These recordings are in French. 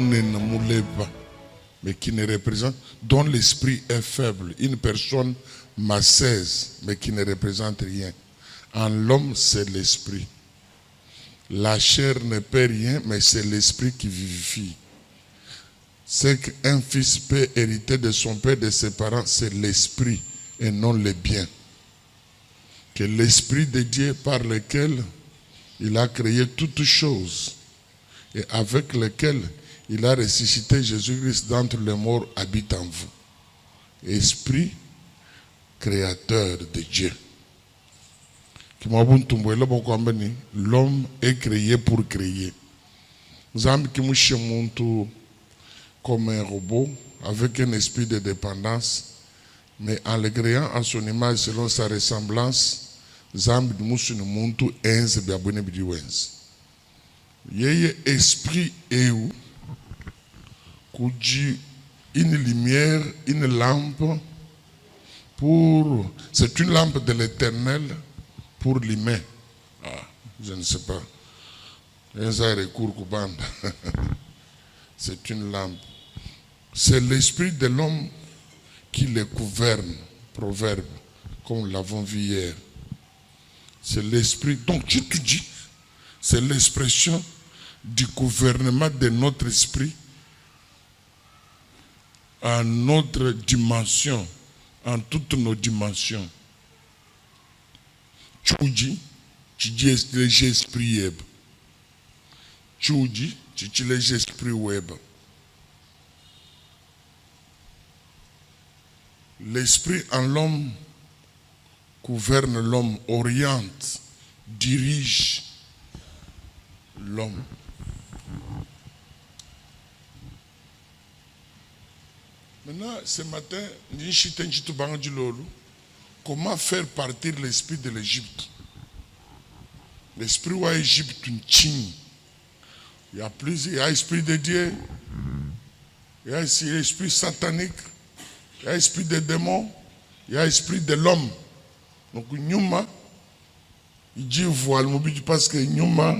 ne moulait pas, mais qui ne représente, dont l'esprit est faible. Une personne masseuse, mais qui ne représente rien. En l'homme, c'est l'esprit. La chair ne peut rien, mais c'est l'esprit qui vivifie. Ce qu'un fils peut hériter de son père et de ses parents, c'est l'esprit et non les biens. Que l'esprit de Dieu par lequel il a créé toutes choses et avec lequel il a ressuscité Jésus-Christ d'entre les morts habite en vous. Esprit créateur de Dieu. L'homme est créé pour créer. Zambi qui mouche comme un robot avec un esprit de dépendance, mais en le créant à son image selon sa ressemblance, Zambi mouche ne monte enze biabone bidiwenze. Yeye esprit est où? Une lumière, une lampe pour. C'est une lampe de l'éternel pour l'humain. Ah, je ne sais pas. C'est une lampe. C'est l'esprit de l'homme qui le gouverne. Proverbe, comme nous l'avons vu hier. C'est l'esprit. Donc tu te dis, c'est l'expression du gouvernement de notre esprit à notre dimension, en toutes nos dimensions. Tu dis léger esprit web. Tu dis léger esprit web. L'esprit en l'homme gouverne l'homme, oriente, dirige l'homme. Maintenant, ce matin, comment faire partir l'esprit de l'Égypte? L'esprit de l'Égypte, il y a plusieurs, il y a l'esprit de Dieu, il y a l'esprit satanique, il y a l'esprit des démons, il y a l'esprit de l'homme. Donc, Nyuma, il dit voile, parce que Nyuma,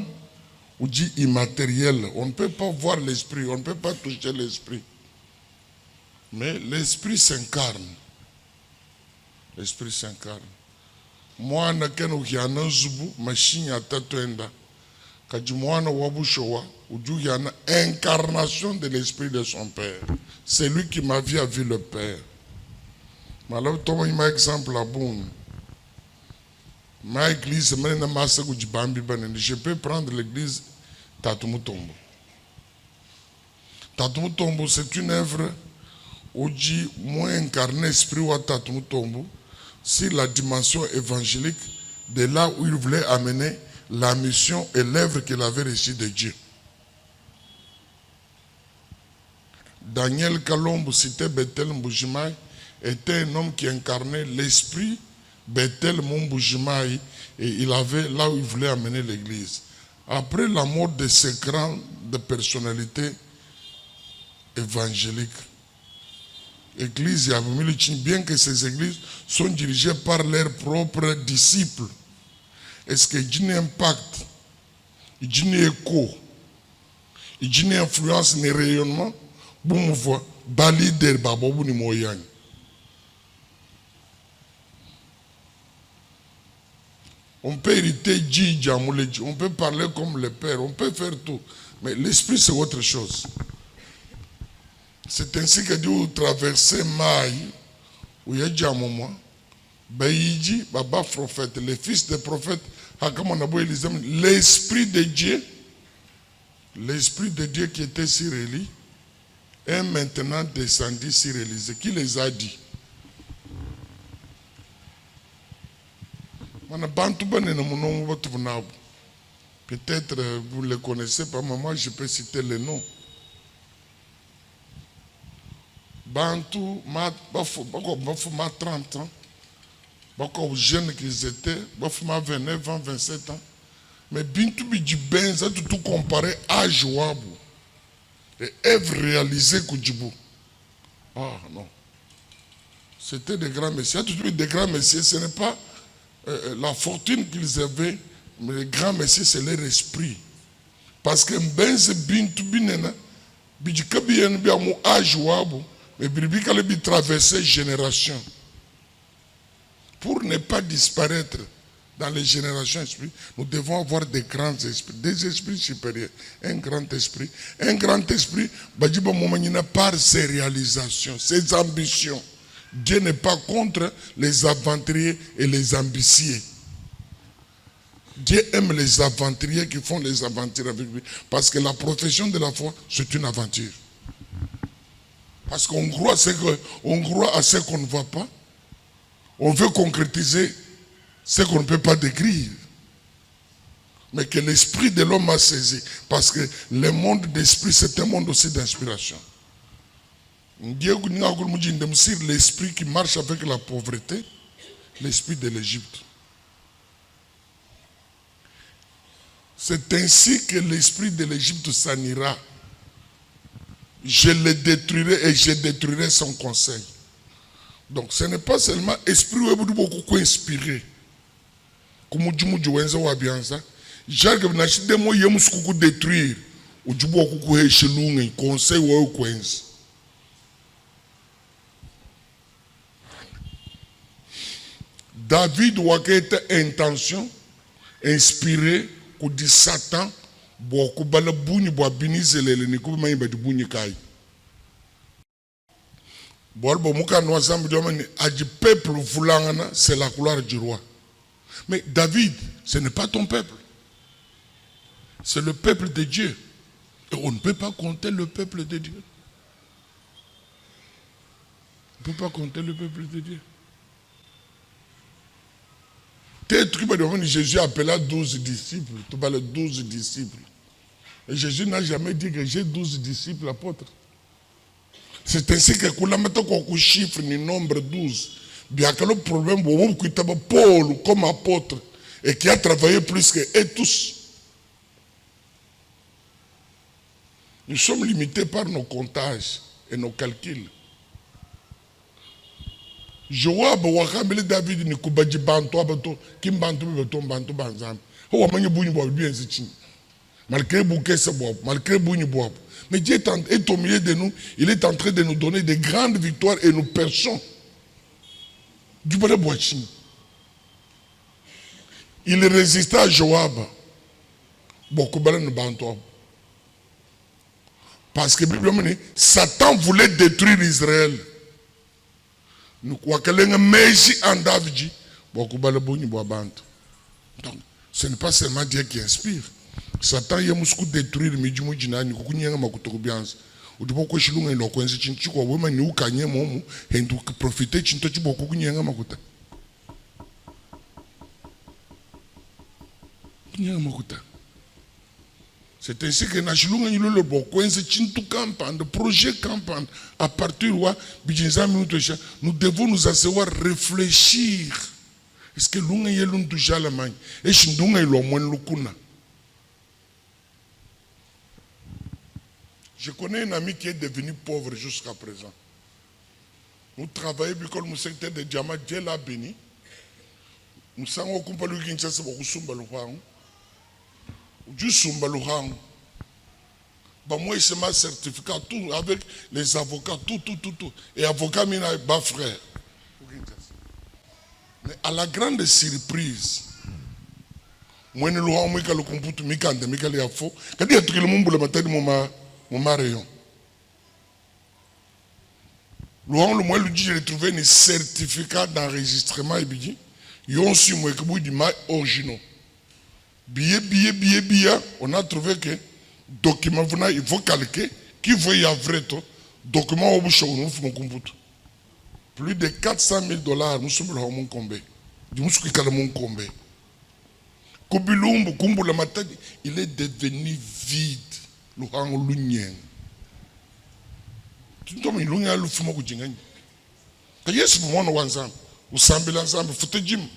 on dit immatériel. On ne peut pas voir l'esprit, on ne peut pas toucher l'esprit. Mais l'esprit s'incarne. L'esprit s'incarne. Moi, je suis un zubu, machine à tatouenda. Quand je suis wabushowa, il y a une incarnation de l'esprit de son père. C'est lui qui m'a vu a vu le père. Alors, il m'a exemple à bon. Ma église, je peux prendre l'église Tatumutombo. Tatumutombo, c'est une œuvre où dit moins incarné l'esprit ou Tatumutombo sur la dimension évangélique de là où il voulait amener la mission et l'œuvre qu'il avait reçue de Dieu. Daniel Kalombo, cité Bethel Mbujimaï, était un homme qui incarnait l'esprit Bethel Mbujimaï et il avait là où il voulait amener l'église. Après la mort de ces grandes personnalités évangéliques, église, bien que ces églises sont dirigées par leurs propres disciples, est-ce que il y a un impact, il y a un écho, il y a une influence, un rayonnement, bon, on voit, balider, babou, ni moyen. On peut hériter on peut parler comme le père, on peut faire tout, mais l'esprit c'est autre chose. C'est ainsi que Dieu traversait Maï, où il y a un moment, Baïdji, Baba prophète, les fils des prophètes, l'esprit de Dieu qui était sur Élie, est maintenant descendu sur Élisée. Qui les a dit? Peut-être vous ne le connaissez pas, mais moi je peux citer les noms. Bantou, ma 30 ans, beaucoup jeunes qu'ils étaient, ma 29 ans, 27 ans. Mais Bintou Bidjiben, ça tout comparé à Joabou. Et œuvres réalisées Koudjibou. Ah non. C'était des grands messieurs. Des grands messieurs, ce n'est pas la fortune qu'ils avaient, mais les grands messieurs, c'est leur esprit. Parce que Benze Bintou Binena, Bijikabi bien mon âge wabo, mais bibi kale bi traverser génération. Pour ne pas disparaître dans les générations esprits, nous devons avoir des grands esprits, des esprits supérieurs. Un grand esprit, Bajiba Momanina par ses réalisations, ses ambitions. Dieu n'est pas contre les aventuriers et les ambitieux. Dieu aime les aventuriers qui font les aventures avec lui. Parce que la profession de la foi, c'est une aventure. Parce qu'on croit à ce qu'on ne voit pas. On veut concrétiser ce qu'on ne peut pas décrire. Mais que l'esprit de l'homme a saisi. Parce que le monde d'esprit, c'est un monde aussi d'inspiration. L'esprit qui marche avec la pauvreté, l'esprit de l'Égypte. C'est ainsi que l'esprit de l'Égypte s'en ira. Je le détruirai et je détruirai son conseil. Donc ce n'est pas seulement esprit où beaucoup inspiré. Comme du wenza wa bianza, jarga na shide mo yemus kuku détruire, ou du beaucoup hechelung conseil ou kwenza. David a été intention inspiré ku di Satan beaucoup bala buni bo binizelele ni ku mai ba di buni kai. Bolbo muka no ensemble de aji peuple voulangana, c'est la couleur du roi. Mais David, ce n'est pas ton peuple. C'est le peuple de Dieu. Et on ne peut pas compter le peuple de Dieu. On ne peut pas compter le peuple de Dieu. Jésus appela 12 disciples. Tu parles 12 disciples. Et Jésus n'a jamais dit que j'ai 12 disciples apôtres. C'est ainsi que quand chiffre ni nombre 12. Bien que le problème, Paul comme apôtre et qui a travaillé plus que eux tous. Nous sommes limités par nos comptages et nos calculs. Joab wakambele David ni kubaji bantu abato kimbantu beto bantu banzam. Ho wamanye bunyi bo bien zichi. Malgré bouquet bois, malgré bunyi bois. Mais Dieu est au milieu de nous, il est en train de nous donner de grandes victoires et nous perçons. Du bon boaching. Il résista à Joab. Beaucoup de bantu. Parce que Satan voulait détruire Israël. Nous croyons que les Meji en David, beaucoup de bantu. Donc, ce n'est pas seulement Dieu qui inspire. Satan ya musku détruire mijumu jinani kukunyanga makutokubianza. Udiboko shilunga ilo kwenzi chinchiko wema ni ukanye momu hendu profiter chinto chibo kukunyanga makuta. Kunyanga makuta. C'est ainsi que na shilunga ilo le bokwenzi chintu campagne, projet campagne à partir de nous devons nous asseoir réfléchir. Est-ce que lunga yelun tujala mani? Est-ce que lunga ilo mwen lukuna? Je connais un ami qui est devenu pauvre jusqu'à présent. Nous travaillons dans le secteur de Djama, Dieu l'a béni. Nous savons qu'on peut lui dire que c'est beaucoup de choses. Juste de moi, c'est ma certificat, tout avec les avocats, tout. Et avocat, il a un frère. Mais à la grande surprise, moi, je suis le computer, je suis le mon marayon. Le j'ai trouvé un certificat d'enregistrement et bidji. Yon su moi que vous du mal originaux. Billet. On a trouvé que document il faut calquer qui veut y avoir tout document au bouchon nous mon computer. Plus de $400,000 nous sommes là au mon combe. Du muscle qui mon combe. Kubilumbu kumbu la matadi il est devenu vide. Luhango lunyen. Tuntomi lunya lufuma kujingani. Ka Yesu mwana wanzambe, usambela nzambe fute jim.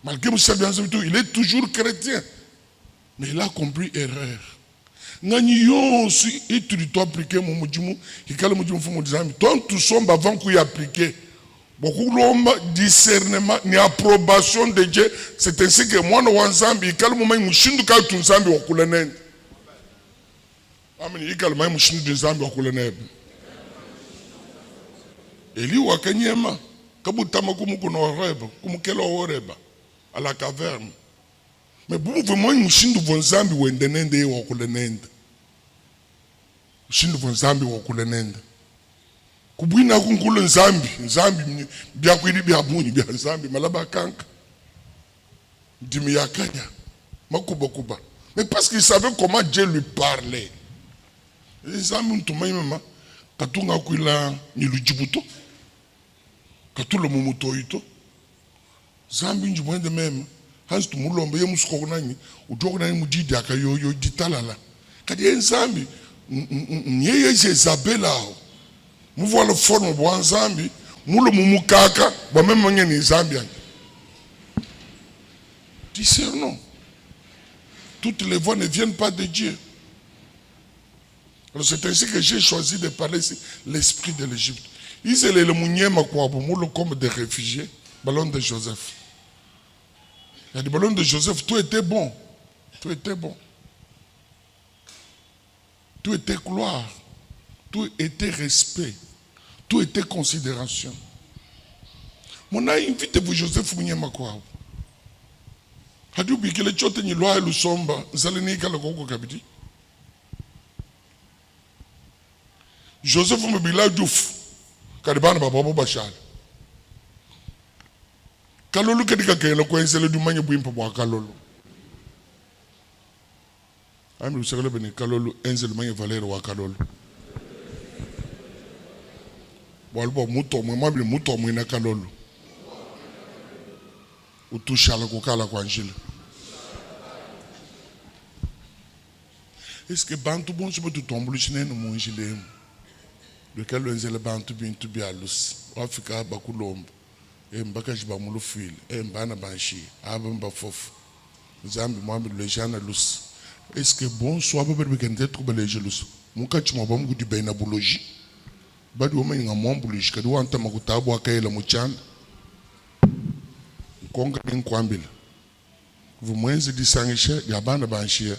Malgré il est toujours chrétien. Mais il a compris erreur. Ngani yon si étude toi appliquer mon mujimu, ikale mujimu fumu dizambe. Toi tout sombre avant qu'on y appliquer. Beaucoup de discernement, ni approbation de Dieu. C'est ainsi que moi, nous ensemble, il calme moment où nous sommes tous ensemble au couloir. Amen. Ikala mai mushindu nzambi wakule nebe. Eli wakanyema kabutama kumukuno reba kumukelo oreba à la caverne. Mais vous vraiment mushindu vonzambi wende nende wakule nende. Mushindu vonzambi wakule nende. Kubwina kunkulu nzambi byakwiri byabunyi bya nzambi malaba kanka. Dimi yakanya makuba. Mais parce qu'il savait comment Dieu lui parlait. Nzambi ntumayima katunga kwila nilujibuto. Katula mumuto ito. Zambi njumwende mema. Hansi tumulombe ye musuko nani udoko nani mudidi akayoyo ditalala. Kadi nzambi nyeye Jezabela. Mouvoir le forme bo nzambi mulo mumukaka ba même ngeni nzambi. Discernons. Toutes les voix ne viennent pas de Dieu. Alors c'est ainsi que j'ai choisi de parler ici l'esprit de l'Égypte. Ils étaient le mounyema quoi comme des réfugiés. Ballon de Joseph. Il y a des ballons de Joseph, tout était bon. Tout était bon. Tout était gloire. Tout était respect. Tout était considération. Mon a invité vous Joseph mounyema quoi. Hadi ubikile chote ni loi lusomba zalini kala koko kabidi. Joseph mbila djouf kadibana babo bashal. Kalolu kadika kayela ko ensele du manye bu impo bo kalolu. Ami usakale beni kalolu ensele manye valeur wa kalolu. Walbo muto mo mabili muto mo ina kalolu. Utushala kukala kwa njila. Est-ce que bantu bon se peut tomber chine no mo njile? Lequel le bantu bintu bialus. Afrika bakulombo. Mbaka jiba mulu fil. Mbana banshi. Abamba fof. Zambi mwambi le jana lus. Est-ce que bon soit pas permettre trouver les jelous? Muka chuma ba mugu di baina buloji. Badi woma nga mwambulish kadi wanta makutabu akayela muchanda. Konga nkwambila. Vumwenzi disangisha yabana banshia.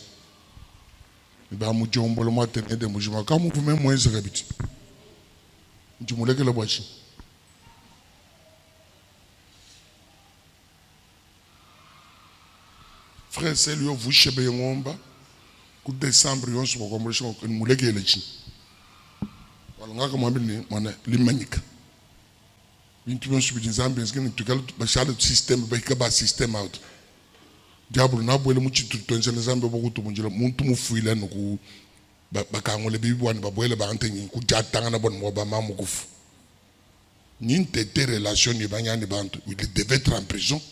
Ba mujombolo mwatenede mujuma kamu vume mwenzi kabiti. Njumuleke le bwachi. Frère, c'est lui vous chebe ngomba. Coup décembre yon so ko mrisho ko muleke le chi. Wala ngaka mwambili mwana limanyika. Bintu bonsu bidinzambe ngene tukala bashale system ba system out. Diablo na bwele muchitu tonzana zambe bokutu munjira muntu mufuila no ku bakangole bibwane babwele ba antenyi ku jatanga na bon moba mamu kufu. Ninte te relation ni banyani bantu, il devait être en prison.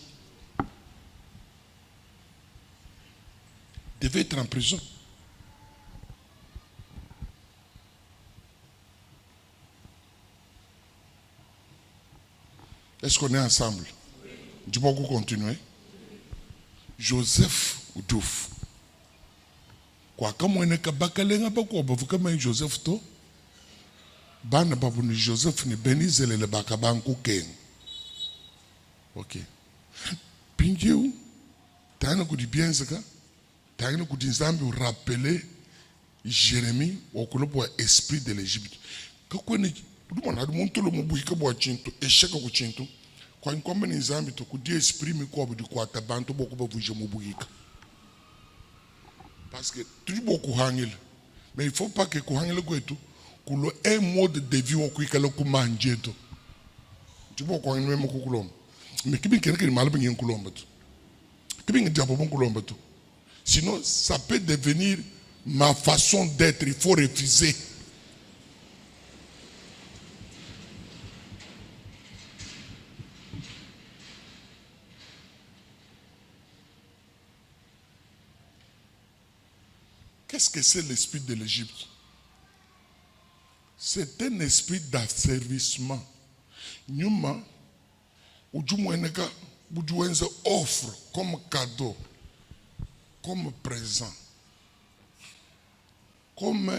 Il devait être en prison. Est-ce qu'on est ensemble? Tu peux continuer? Joseph Oudouf. Quoi, comme on est kabakalenga bako bavuka Joseph to? Bana babu ni Joseph ni benizele le bakabanku ken. Ok. Pingiu, t'as ku di bien zaka? T'as ku di nzambi ou rappeler Jérémie au kolobo esprit de l'Égypte. Kako ni dumana du muntu lo mubuika bo chinto esheka ku chinto. Kwa nkombe ni nzambi to ku di esprit mi ko bu kwa tabantu boko bavuje mubuika. Parce que tu beaucoup hangil. Mais il faut pas que kuhangile kwetu kulo un mode de vie okuikala ku manjeto. Tu vois quoi même kukulomba. Mais kibi kene kene malbe ngin kulomba tu. Kibi ngi jabo bon kulomba tu. Sinon ça peut devenir ma façon d'être, il faut refuser. Qu'est-ce que c'est l'esprit de l'Égypte? C'est un esprit d'asservissement. Nyuma, ujumweneka, bujuenza offre comme cadeau, comme présent, comme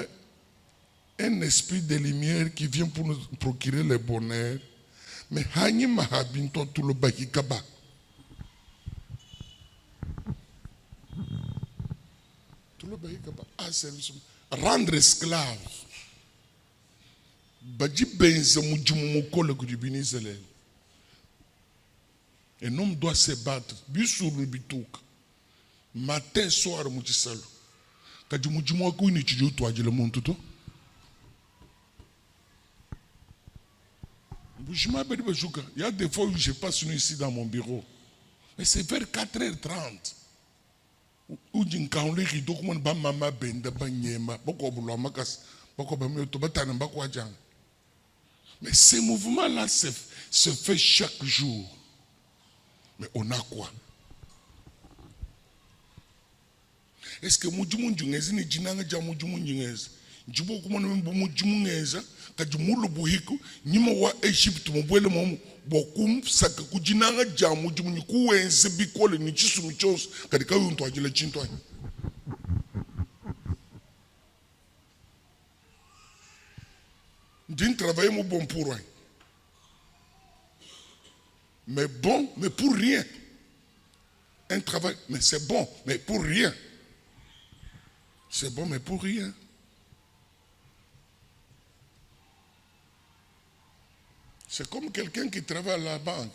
un esprit de lumière qui vient pour nous procurer le bonheur. Mais hanyi mahabinto tout le bakikaba. Tout le bakikaba asservissement. rendre esclave. Badji benza mujumu mukole kudibinizele. Un homme doit se battre. Bisuru bituka. Matin, soir, mujisalo. Kadi mujumu wako ini chijo tuaje le monde tout. Il y a des fois où je passe ici dans mon bureau. Mais c'est vers 4h30. Où j'ai encountré qui documente ba mama benda ba nyema boko bulwa makas boko ba mioto batana ba kwa jang. Mais ces mouvements-là se fait chaque jour. Mais on a quoi? Est-ce que mujumu njungezi ni jinanga ja mujumu njungezi? Njibo kumona mujumu ngeza kajumulu buhiku nyima wa Egypt mubwele momu bokum saka kujinanga ja mujumu nikuwenze bikole ni chisumi chose kadika yunto ajile chinto. Din travailler mon bon pour rien. Mais bon, mais pour rien. Un travail, mais c'est bon, mais pour rien. C'est bon, mais pour rien. C'est comme quelqu'un qui travaille à la banque.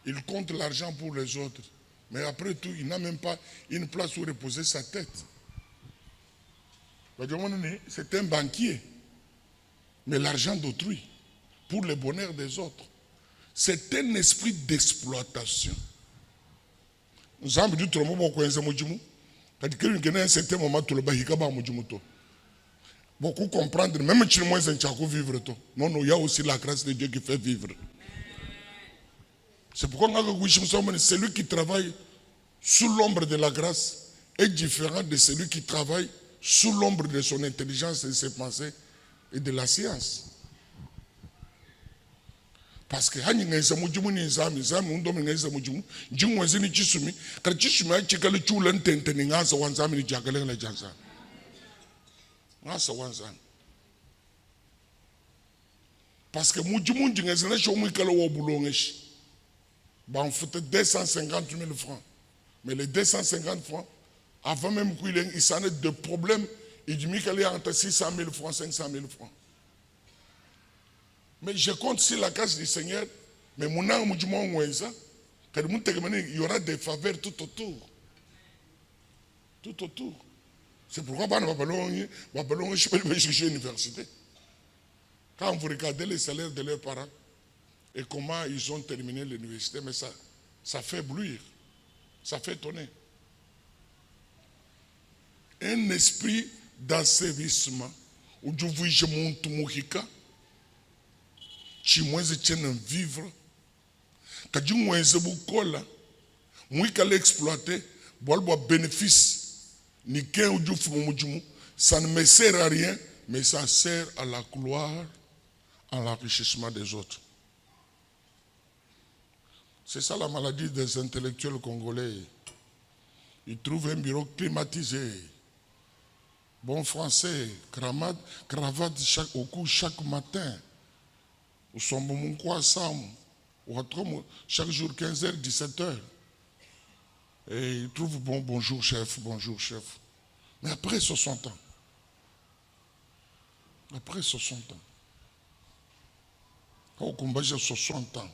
Il compte l'argent pour les autres. Mais après tout, il n'a même pas une place où reposer sa tête. C'est un banquier. Mais l'argent d'autrui, pour le bonheur des autres, c'est un esprit d'exploitation. Nous avons dit tout le monde quand il y a un certain moment, tout le monde beaucoup comprendre, même si moi, je vivre. Non, non, il y a aussi la grâce de Dieu qui fait vivre. C'est pourquoi celui qui travaille sous l'ombre de la grâce est différent de celui qui travaille sous l'ombre de son intelligence et de ses pensées et de la science. Parce que hani ngeza mujumu ni zami undomi ngeza mujumu njungwe zini chisumi kala chisumi achikale chula ntente ni ngasa wanzami ni jakale ngala jansa ngasa wanzami parce que mujumu ngeza na shomu ikala wo bulongeshi ba on foutait 250 000 francs mais les 250 francs avant même qu'il s'en ait de problèmes il dit qu'il y a entre 600 000 francs 500 000 francs. Mais je compte sur la grâce du Seigneur. Mais mon âme, il y aura des faveurs tout autour. Tout autour. C'est pourquoi je peux chercher l'université. Quand vous regardez les salaires de leurs parents et comment ils ont terminé l'université, mais ça fait blouir. Ça fait étonner. Un esprit d'asservissement où je vous je monte mouhika. Chimweze tchena vivre kadi mweze bukola mwika l'exploiter boalbo bénéfice ni ken ujufu mujumu ça ne me sert à rien mais ça sert à la gloire à l'enrichissement des autres. C'est ça la maladie des intellectuels congolais. Ils trouvent un bureau climatisé, bon français, cravate au cou chaque matin. Au chaque jour 15h, 17h. Et ils trouvent bon, bonjour chef, bonjour chef. Mais après 60 ans. Après 60 ans. Au combat, j'ai 60 ans.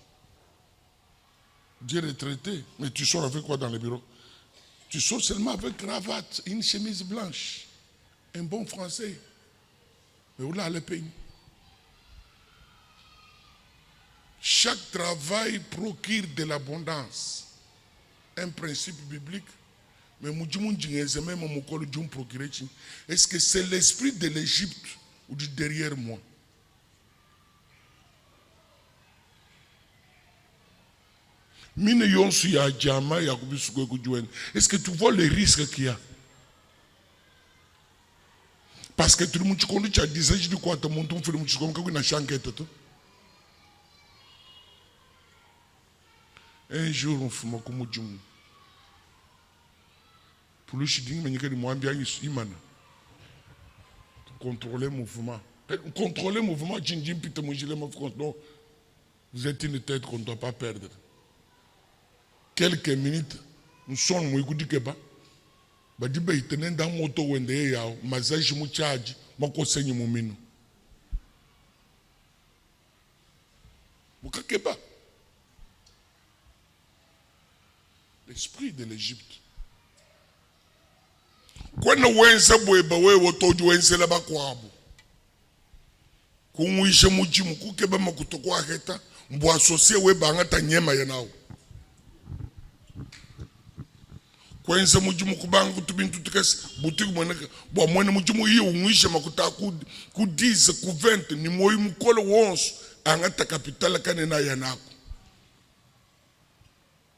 Dieu retraité. Mais tu sors avec quoi dans le bureau? Tu sors seulement avec cravate, une chemise blanche, un bon français. Mais où là le pays? Chaque travail procure de l'abondance. Un principe biblique. Mais est-ce que c'est l'esprit de l'Égypte ou du derrière moi? Est-ce que tu vois les risques qu'il y a? Parce que tout le monde a dit de quoi tu un jour, on fait comme Djum. Pour lui, je dis que contrôler le mouvement. Contrôler le mouvement, vous êtes une tête qu'on ne doit pas perdre. Quelques minutes, nous sommes. badiba itenenda moto wende yao mazaji muchaji makosenyi mumino mukakeba l'esprit de l'Égypte kwena wense bweba wewe toju wense la bakwabo kumwishe mujimu kukeba makutokwa heta mbo asosie weba ngata nyema yanao kwense mujimu kubanga kutubintu tukese butiku mweneka bwa mwene mujimu hiyo umwishe makuta ku 10 ku 20 ni moyi mukolo wonso angata kapitala kanena yanako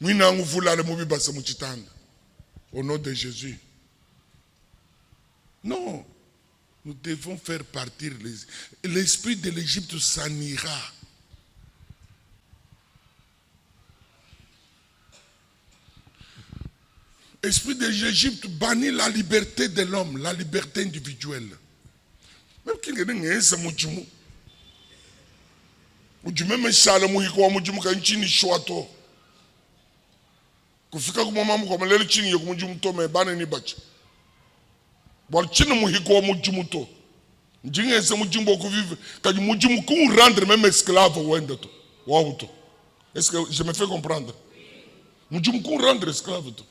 mwina nguvulale mubibasa muchitanda au nom de Jésus. Non, nous devons faire partir l'esprit de l'Égypte s'en ira. L'esprit de l'Égypte bannit la liberté de l'homme, la liberté individuelle. Même qui n'est pas mujimu. Mujimu meshala muhiko mujimu kanchini shwato. Kufika kumama mkomelele chini ya kumujimu to me bane ni bacha. Bwal chini muhiko mujimu to. Njinge se mujimu kuvive kaji mujimu ku rendre même esclave wende to. Wawu to. Est-ce que je me fais comprendre? Mujimu ku rendre esclave to.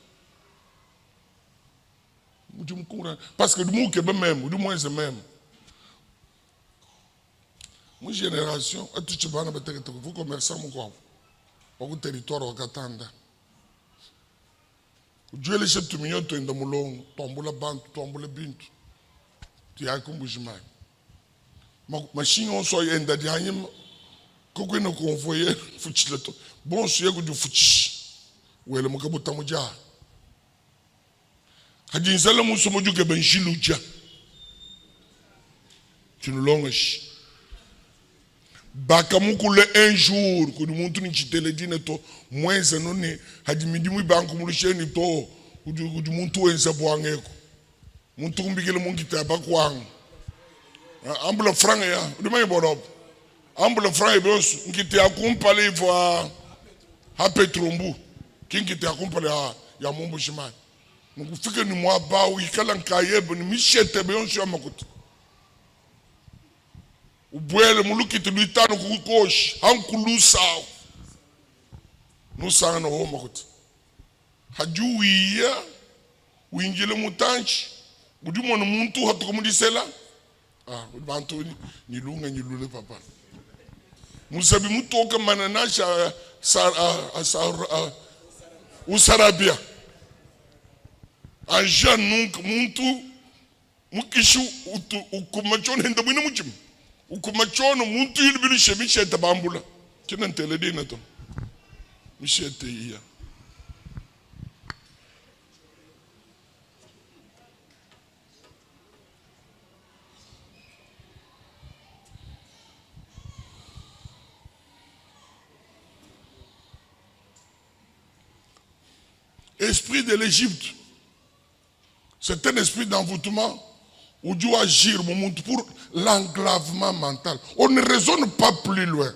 Parce que du monde qui est même, du moins c'est même. Mon génération, tu vas vous commercer mon corps, au territoire au Katanda. Dieu les chefs de millions de moulons, tombe la bande, tombe le bint. Tu as comme bougement. Machine on soit un dernier, qu'on ne convoyait, fouchileto. Bon, c'est que du fouchi. Ou elle m'a caboté mon dia. Hadinzala musomoju ke benjiluja. Tu nous longes. Bakamukule un jour, que nous montrons une chitele dîne to, moins un nonné, hadimidi mou banku moucheni to, ou du montou en saboangeko. Montou mbikele monkita bakwang. Ambula franc ya, du may bonob. Ambula franc et bos, nkite akompale voa ha Petrombu, kinkite akompale ya mombo shimai. Mukufika ni mwaba ukikala nkayebe ni mishete beyonsi ya makuti. Ubwele mulukiti luitano kukoshi hankulusa. Nusanga na ho makuti. Hajuwiya uinjile mutanchi. Udimo na muntu hatukomudisela. Bantu nilule papa. Musabi mutoka mananasha usarabia. Aja nunca muntu mukishu ukumachona henda mwina mujimu ukumachona muntu yulibili shemishete bambula kina nteledi na to mishete iya. Esprit de l'Égypte, c'est un esprit d'envoûtement où Dieu agir pour l'enclavement mental. On ne raisonne pas plus loin.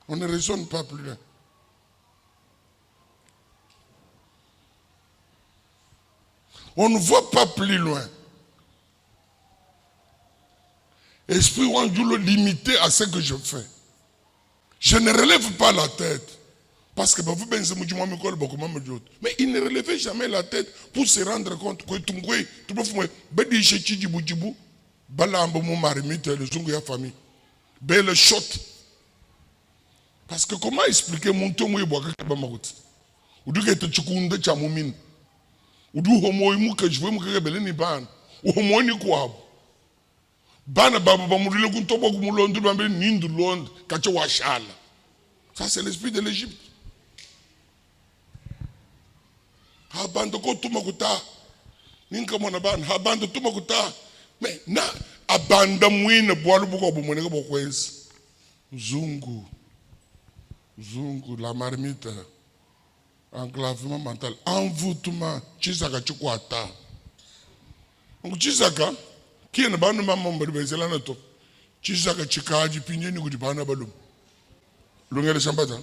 On ne raisonne pas plus loin. On ne voit pas plus loin. Esprit où Dieu le limité à ce que je fais. Je ne relève pas la tête. Parce que vous pensez mais il ne relevait jamais la tête pour se rendre compte que tout le famille. Belle shot. Parce que comment expliquer mon ton ou boire ou du que tu kunde chamumine ou du homo muka je veux me rebelle ni ban ou homo ni quoi bana baba bamulile kuntoba kumulondo bambe nindu lond kacho washala. Ça c'est l'esprit de l'Égypte. Habando ko tumakuta ninka mona ban habando tumakuta mais na abanda mwine bwalu buko bumone ko bokwenzi zungu la marmite enclavement mental envoûtement chisaka chikwata chisaka kiene banu mama mbezela na to chisaka chikaji pinyeni kuti bana balum lungele shambata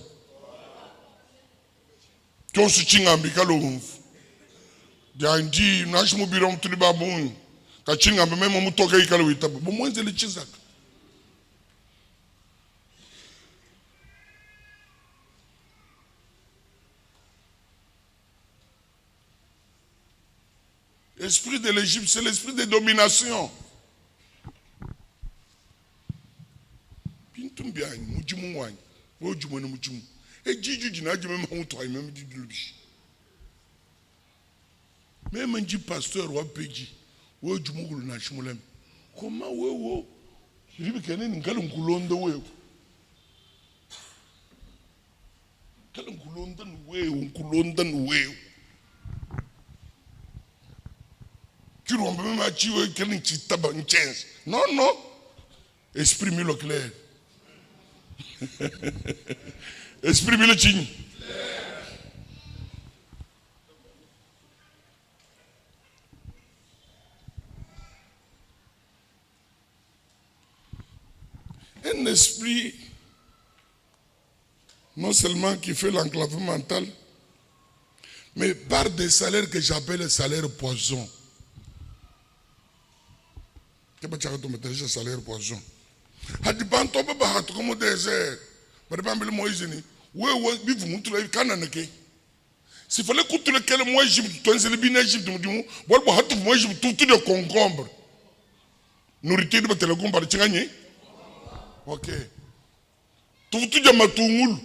tosu chingambika lumfu Diandi nashmu birom tuli babun. Kachinga mbeme mutoka ikalo witabu. Bomwenze lichizaka. L'esprit de l'Égypte, c'est l'esprit de domination. Pintumbiani, mujimu wani, wojumu na mujimu. Jiju jinaji mema mutwa mema jidulubishi. Mema nji pasteur wa peji, wojumu gulu na shimulem. Koma wewo, ribi kene ngalo nkulonda wewo. Kala nkulonda wewo. Non, non. Exprimez-le clair. Exprimez-le chigne. Un esprit, non seulement qui fait l'enclavement mental, mais par des salaires que j'appelle salaires poison. Un salaire poison. Hadi banto baba hatu comme désert. Bari bambele Moïse ni. Ouais, bivu mutule kanana ke. S'il fallait que tu le quel moi Égypte, toi c'est le bien Égypte nous disons, bon hatu moi Égypte tout de concombre. Nourriture de télécom par tingani. OK. Tout de matungul.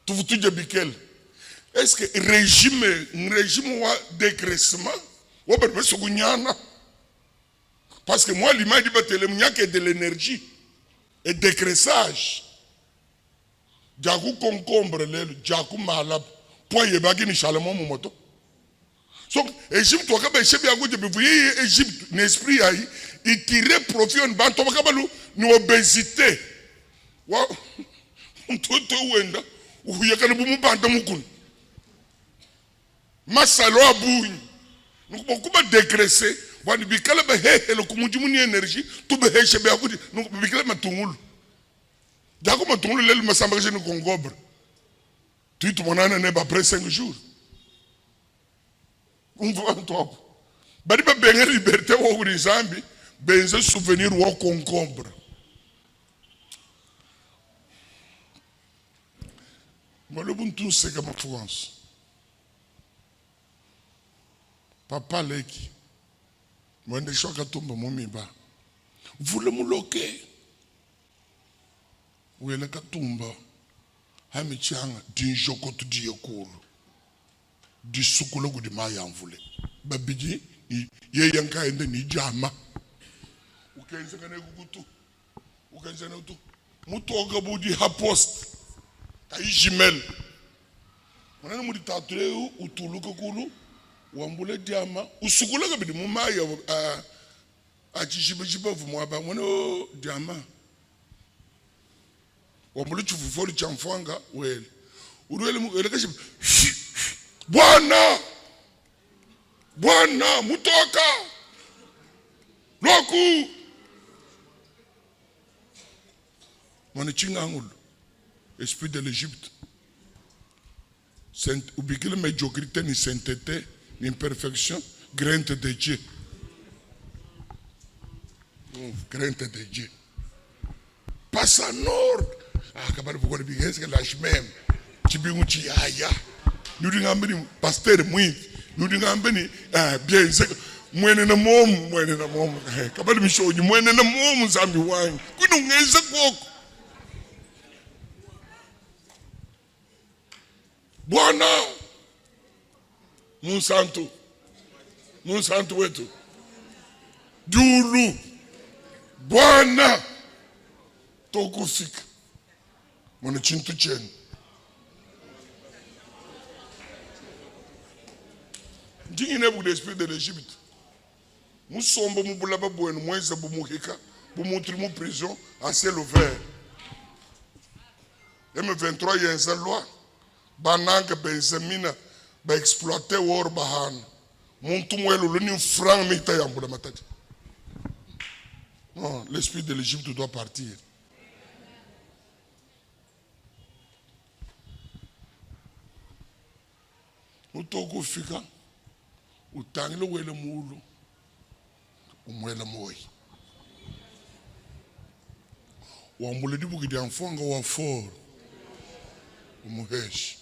Tout de bikel. Est-ce que régime wa dégraissement parce que moi, l'image du bâtiment, il n'y a que de l'énergie et décressage. Diakou concombre, diakou malab, point yebagi ni chalemon mon moto. Donc, Égypte, toi, quand je vous voyez, Égypte, l'esprit aïe, il tirait profit en bas, toi, quand nous obésité. Waouh, tout wenda, ou y a que le boumou bantamoukoun. Masalo abougne. Nous pouvons dégraisser. Quand nous avons une énergie, tout le monde nous avons tungul. D'accord, ma tungul, elle m'a semblé que nous congobre. Tu es mon année après 5 jours. On voit un top. Badi ba benga liberté wa uri zambi, benze souvenir wa concombre. Moi le bon tout c'est comme France. Papa leki. Mwende shoka tumba mumiba. Vule muloke. Wele katumba. Hami changa dinjoko tu diyekulu. Di sukulugu di maya mvule. Babiji ye yanka ende ni jama. Ukenze kane kukutu. Ukenze na utu. Mutu ogabudi hapost. Tayi jimel. Mwana mudi tatule utuluka kulu. Wambule diama usukula kabidi mumaya achishiba vumwaba mwana diama wambule chufufoli chamfanga wele uruele kashi Bwana mutoka loku mwana chingangulu esprit de l'Égypte ubikile médiocrité ni sainteté l'imperfection, crainte de Dieu. Crainte de Dieu. Passe à nord. Ah, kabari pourquoi le bigès que lâche même. Tibinguchi aya. Nous disons ben pasteur mouy. Nous disons ben bien c'est mwene na mom. Kabari misho ni mwene na mom zambi wangi. Kuno ngeza kwoko. Bwana Monsanto wetu Dulu Bwana tokufika mwana chintu chenu ndingine bu l'esprit de l'Égypte musombo mubulaba bwenu mweza bumuhika bumutri mu prison à ciel ouvert M23 yenza loi bananga benzamina ba exploiter wor bahan muntu mwelo luni franc mita yambula matati. Non, l'esprit de l'Égypte doit partir. utoko fika utangile wele mulu umwela moyi wambule dibuki dia mfanga wa for umuheshi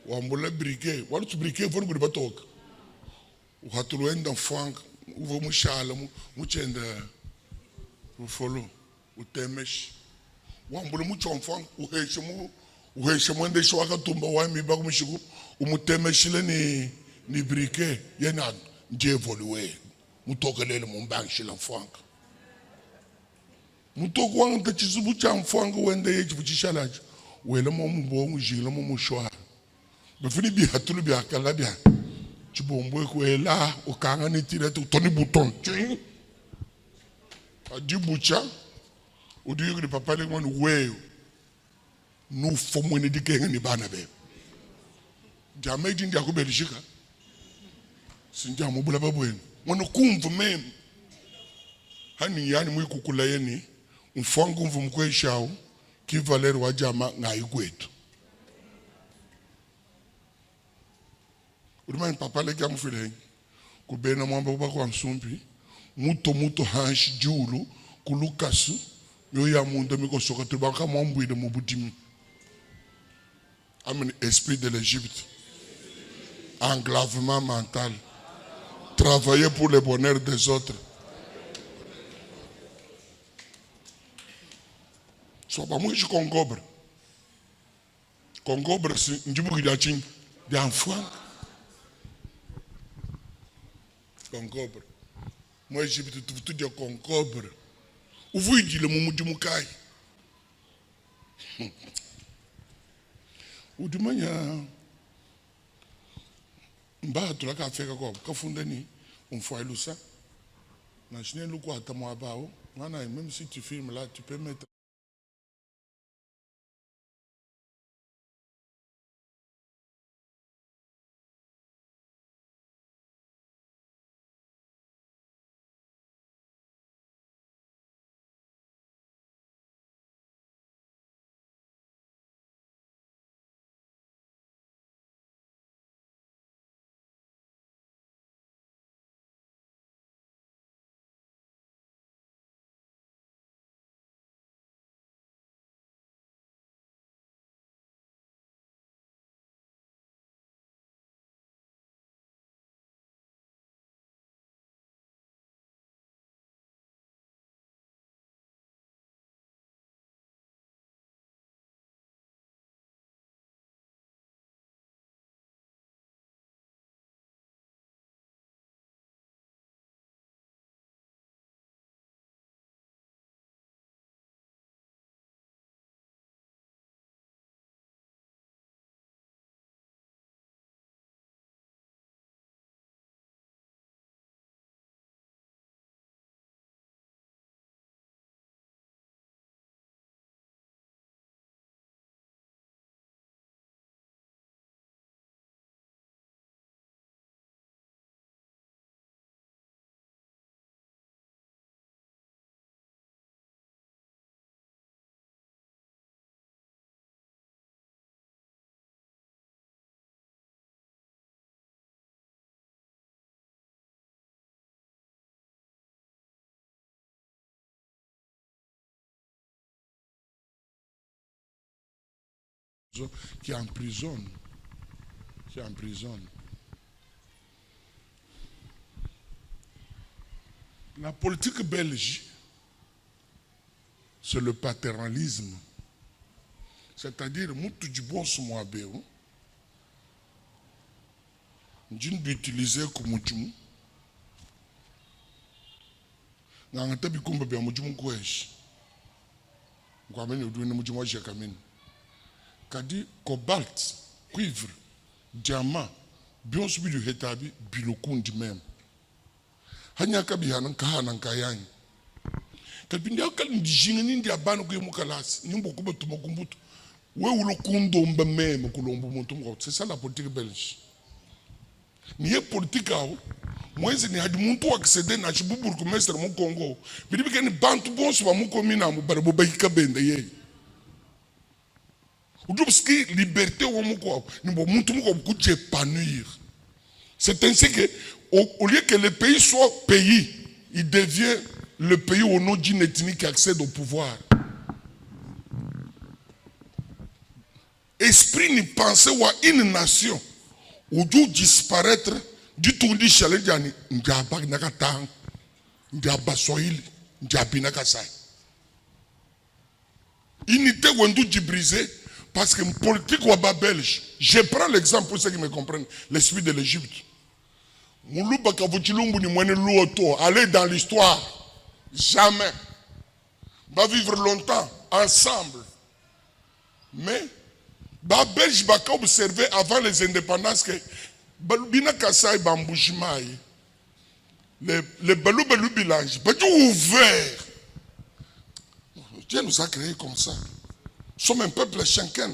wambule brike walutu brike vonu kudi batoka uhatuluenda mfanga uvo mushala muchenda ufolo utemeshi wambule mucho mfanga uheshe mwende shwa katumba wami baku mishiku umutemeshile ni brike yena njevoliwe mutokelele mumbangishila mfanga mutoko wanga chizubu cha mfanga wende yechi vuchishalacho wela mo mbongo jila mo mushwa bafini bi hatulu bi akala bi chibombo kwela ukanga ni tirete utoni buton ching adibucha udiyo ni papa le ngwan weyo no fomo ni dikenga ni bana be jamai ndi akubelishika sinja mubula babweni ngono kumvu mem hani yani mwikukula yeni mfangu mvu mkweshao kivaleri wa jama ngai kwetu ulimani papa le kya mfile kubena mwamba kuba kwa msumpi muto hanshi julu kulukasu yo ya mundo miko soka tubaka mwambwile mubutimu amen esprit de l'Égypte englavement mental travailler pour le bonheur des autres so ba mwishi kongobre si njibuki dia ching dia mfwanga kongobre moi Égypte tu dia kongobre uvuyile mumudimukai udumanya mba tulaka afeka kwa kafunda ni umfwailusa na chine luko atamwa bao ngana même si tu filmes là tu peux mettre qui emprisonne. La politique belge, c'est le paternalisme. C'est-à-dire, moutou du bon soumouabéo, d'une d'utiliser comme moutou, n'a pas pu combattre moutou kouèche. Kwa meni udouine moutou mwa jekamine. Kadi cobalt, cuivre, diamant, bien subi du hetabi, bilokundi même. Hanya kabihana kahana kayani. Kalbindi akal ndijinga nindi abana kuye mukalasi, nimbo kuba tumakumbutu. We ulokundo mba même kulombo muntu mwa. C'est ça la politique belge. Niye politique awo, mwenzi ni hadi muntu accéder na chibuburu kumestre mu Congo. Bidibike ni bantu bonso ba mu komina mu barabo bayika bende ye. Udubski liberté wa muko nimbo muntu muko kujepanir C'est ainsi que, au lieu que le pays soit pays, il devient le pays au nom d'une ethnie qui accède au pouvoir. Esprit ni pensée ou une nation, où doit disparaître, du tout dit challenge, n'yaba nakatang, n'yaba soil, n'yaba nakasai. Unité ou un doute brisé, parce que politique ou bas belge, je prends l'exemple pour ceux qui me comprennent, l'esprit de l'Égypte. Aller dans l'histoire, jamais. Va vivre longtemps, ensemble. Mais, les Belges ont observé avant les indépendances que les Balou Bilange, ouvert. Dieu nous a créés comme ça. Nous sommes un peuple chacun.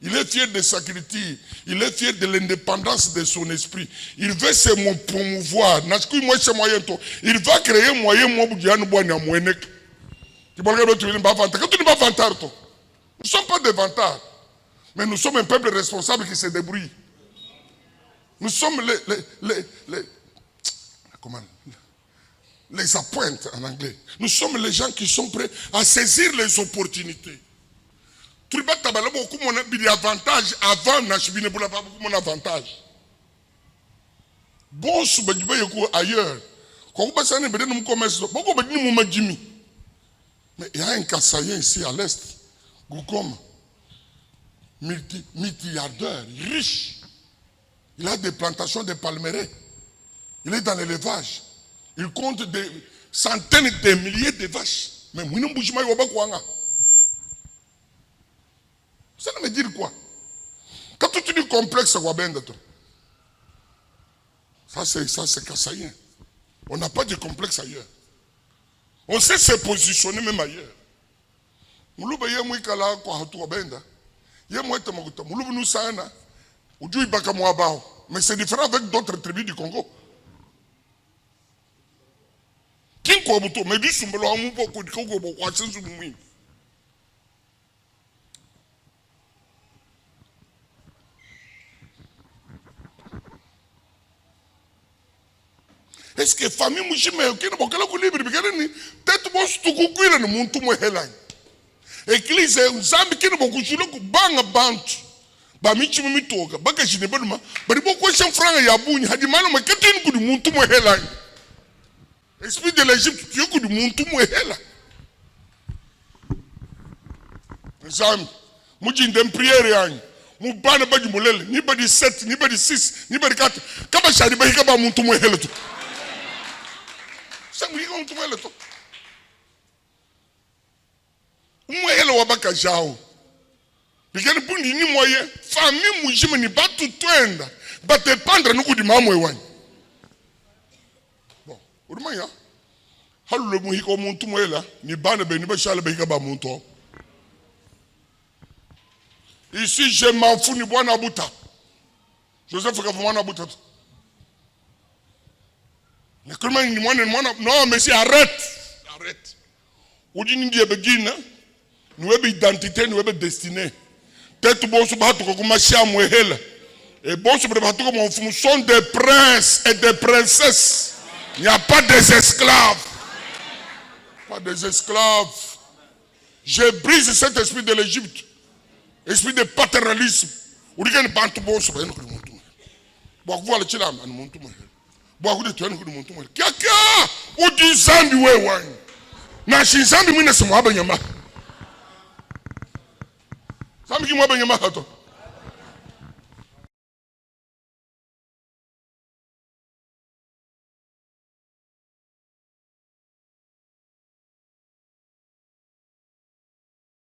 Il est fier de sa critique. Il est fier de l'indépendance de son esprit. Il veut se promouvoir. Il va créer un moyen. Nous ne sommes pas des vantards. Mais nous sommes un peuple responsable qui se débrouille. Nous sommes les appointes en anglais. Nous sommes les gens qui sont prêts à saisir les opportunités. Tu vas t'abaler beaucoup mon avantage avant n'achibine pour la pas beaucoup mon avantage. Bon soubadjibé yoko ailleurs. Quand vous passez un bédé nous commerce, beaucoup bédé nous majimi. Mais il y a un Kassaïen ici à l'est, Goukom, multimilliardaire, riche. Il a des plantations de palmeraies. Il est dans l'élevage. Il compte des centaines de milliers de vaches. Mais moi, je ne bouge pas. Ça veut dire quoi? Quand tu dis complexe, ça c'est Kassaïen. On n'a pas de complexe ailleurs. On sait se positionner même ailleurs. Mais c'est différent avec d'autres tribus du Congo. Est-ce que famille mouchime qui ne peut pas libre peut-être bon tout couper le monde tout moi hélan. Église Zambi qui ne peut pas banga bantu. Ba michi mitoka baka jine baluma bari boko shan franga ya bunyi hadi malo makatini ku du muntu mo hélan. Esprit de l'Égypte tu ku du muntu mo hélan. Zambi muji ndem prière yanyu. Mubana badi mulele ni badi 7 ni badi 6 ni badi 4 kama shari ba hikaba muntu mo hélan tu. Ça me dit qu'on trouve le temps. Moi, elle va pas cajao. Les gens pour ni moyen, famille moujime ni pas tout twenda, ba te pendre nous di mamu ewan. Bon, uruma ya. Halu le muhiko muntu mwela, ni bana be ni ba shala be hikaba muntu. Ici je m'en fous ni bwana buta. Joseph Kavumana buta. Non, mais arrête. Arrête. Où dit nous begin, nous avons identité, nous avons destinée. Peut-être bon se battre comme ma chère Mouhel. Et bon se battre comme on sont des princes et des princesses. Il n'y a pas des esclaves. Pas des esclaves. Je brise cet esprit de l'Égypte. Esprit de paternalisme. Où dit qu'on pas tout bon se battre comme tout. Bon, voilà le chilam, on monte tout. Boakude tuani kudu muntu mwele. Kia udi zambi wewani. Na shinzambi mwine se mwaba nyama. Zambi ki mwaba nyama hato.